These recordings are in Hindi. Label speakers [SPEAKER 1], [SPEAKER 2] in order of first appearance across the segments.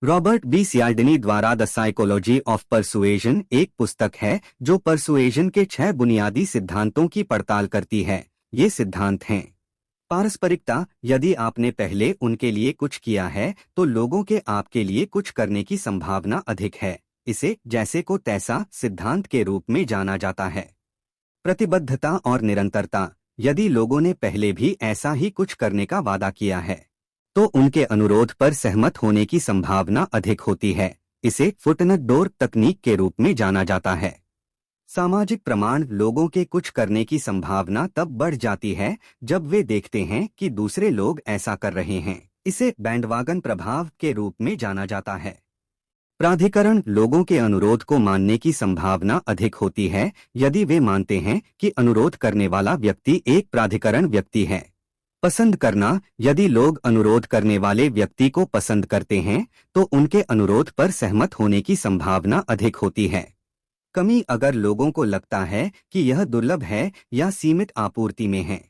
[SPEAKER 1] रॉबर्ट बी सियाल्डिनी द्वारा द साइकोलॉजी ऑफ परसुएजन एक पुस्तक है जो परसुएजन के 6 बुनियादी सिद्धांतों की पड़ताल करती है। ये सिद्धांत हैं: पारस्परिकता, यदि आपने पहले उनके लिए कुछ किया है तो लोगों के आपके लिए कुछ करने की संभावना अधिक है। इसे जैसे को तैसा सिद्धांत के रूप में जाना जाता है। प्रतिबद्धता और निरंतरता, यदि लोगों ने पहले भी ऐसा ही कुछ करने का वादा किया है तो उनके अनुरोध पर सहमत होने की संभावना अधिक होती है। इसे फुटनोट डोर तकनीक के रूप में जाना जाता है। सामाजिक प्रमाण, लोगों के कुछ करने की संभावना तब बढ़ जाती है जब वे देखते हैं कि दूसरे लोग ऐसा कर रहे हैं। इसे बैंडवागन प्रभाव के रूप में जाना जाता है। प्राधिकरण, लोगों के अनुरोध को मानने की संभावना अधिक होती है यदि वे मानते हैं कि अनुरोध करने वाला व्यक्ति एक प्राधिकरण व्यक्ति है। पसंद करना, यदि लोग अनुरोध करने वाले व्यक्ति को पसंद करते हैं तो उनके अनुरोध पर सहमत होने की संभावना अधिक होती है। कमी, अगर लोगों को लगता है कि यह दुर्लभ है या सीमित आपूर्ति में है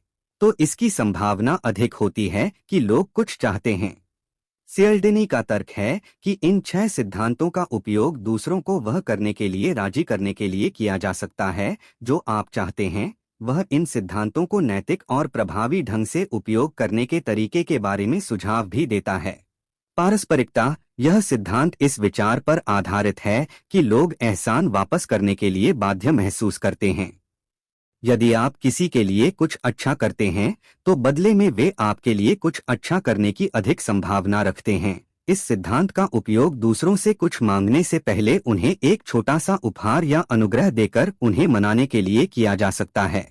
[SPEAKER 1] तो इसकी संभावना अधिक होती है कि लोग कुछ चाहते हैं। सियाल्डिनी का तर्क है कि इन 6 सिद्धांतों का उपयोग दूसरों को वह करने के लिए राजी करने के लिए किया जा सकता है जो आप चाहते हैं। वह इन सिद्धांतों को नैतिक और प्रभावी ढंग से उपयोग करने के तरीके के बारे में सुझाव भी देता है। पारस्परिकता, यह सिद्धांत इस विचार पर आधारित है कि लोग एहसान वापस करने के लिए बाध्य महसूस करते हैं। यदि आप किसी के लिए कुछ अच्छा करते हैं तो बदले में वे आपके लिए कुछ अच्छा करने की अधिक संभावना रखते हैं। इस सिद्धांत का उपयोग दूसरों से कुछ मांगने से पहले उन्हें एक छोटा सा उपहार या अनुग्रह देकर उन्हें मनाने के लिए किया जा सकता है।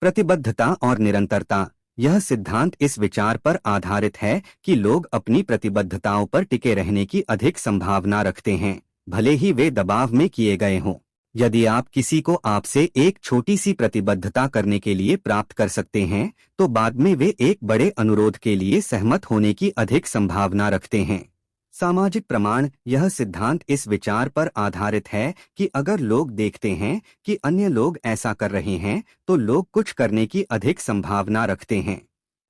[SPEAKER 1] प्रतिबद्धता और निरंतरता, यह सिद्धांत इस विचार पर आधारित है कि लोग अपनी प्रतिबद्धताओं पर टिके रहने की अधिक संभावना रखते हैं, भले ही वे दबाव में किए गए हों। यदि आप किसी को आपसे एक छोटी सी प्रतिबद्धता करने के लिए प्राप्त कर सकते हैं तो बाद में वे एक बड़े अनुरोध के लिए सहमत होने की अधिक संभावना रखते हैं। सामाजिक प्रमाण, यह सिद्धांत इस विचार पर आधारित है कि अगर लोग देखते हैं कि अन्य लोग ऐसा कर रहे हैं तो लोग कुछ करने की अधिक संभावना रखते हैं।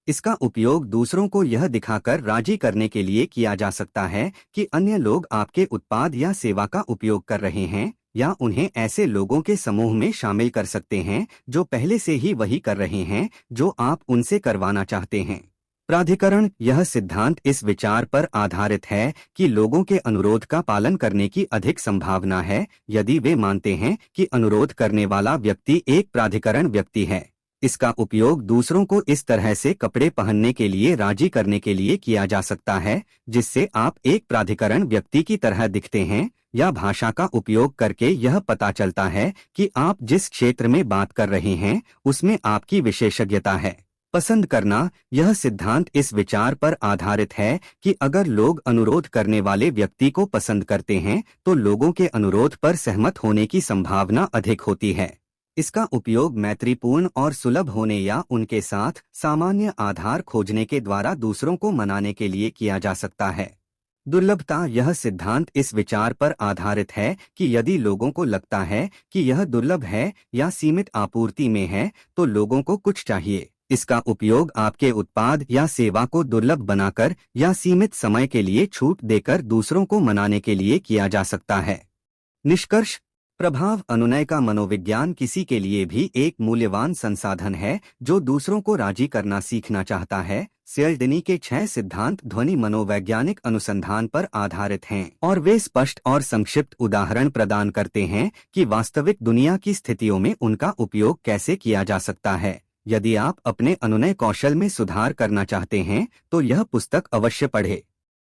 [SPEAKER 1] इसका उपयोग दूसरों को यह दिखाकर राजी करने के लिए किया जा सकता है कि अन्य लोग आपके उत्पाद या सेवा का उपयोग कर रहे हैं, या उन्हें ऐसे लोगों के समूह में शामिल कर सकते हैं जो पहले से ही वही कर रहे हैं जो आप उनसे करवाना चाहते हैं। प्राधिकरण, यह सिद्धांत इस विचार पर आधारित है कि लोगों के अनुरोध का पालन करने की अधिक संभावना है यदि वे मानते हैं कि अनुरोध करने वाला व्यक्ति एक प्राधिकरण व्यक्ति है। इसका उपयोग दूसरों को इस तरह से कपड़े पहनने के लिए राजी करने के लिए किया जा सकता है जिससे आप एक प्राधिकरण व्यक्ति की तरह दिखते हैं, या भाषा का उपयोग करके यह पता चलता है कि आप जिस क्षेत्र में बात कर रहे हैं उसमें आपकी विशेषज्ञता है। पसंद करना, यह सिद्धांत इस विचार पर आधारित है कि अगर लोग अनुरोध करने वाले व्यक्ति को पसंद करते हैं तो लोगों के अनुरोध पर सहमत होने की संभावना अधिक होती है। इसका उपयोग मैत्रीपूर्ण और सुलभ होने या उनके साथ सामान्य आधार खोजने के द्वारा दूसरों को मनाने के लिए किया जा सकता है। दुर्लभता, यह सिद्धांत इस विचार पर आधारित है कि यदि लोगों को लगता है कि यह दुर्लभ है या सीमित आपूर्ति में है तो लोगों को कुछ चाहिए। इसका उपयोग आपके उत्पाद या सेवा को दुर्लभ बनाकर या सीमित समय के लिए छूट देकर दूसरों को मनाने के लिए किया जा सकता है। निष्कर्ष, प्रभाव अनुनय का मनोविज्ञान किसी के लिए भी एक मूल्यवान संसाधन है जो दूसरों को राजी करना सीखना चाहता है। सियाल्डिनी के 6 सिद्धांत ध्वनि मनोवैज्ञानिक अनुसंधान पर आधारित हैं और वे स्पष्ट और संक्षिप्त उदाहरण प्रदान करते हैं कि वास्तविक दुनिया की स्थितियों में उनका उपयोग कैसे किया जा सकता है। यदि आप अपने अनुनय कौशल में सुधार करना चाहते हैं तो यह पुस्तक अवश्य पढ़ें।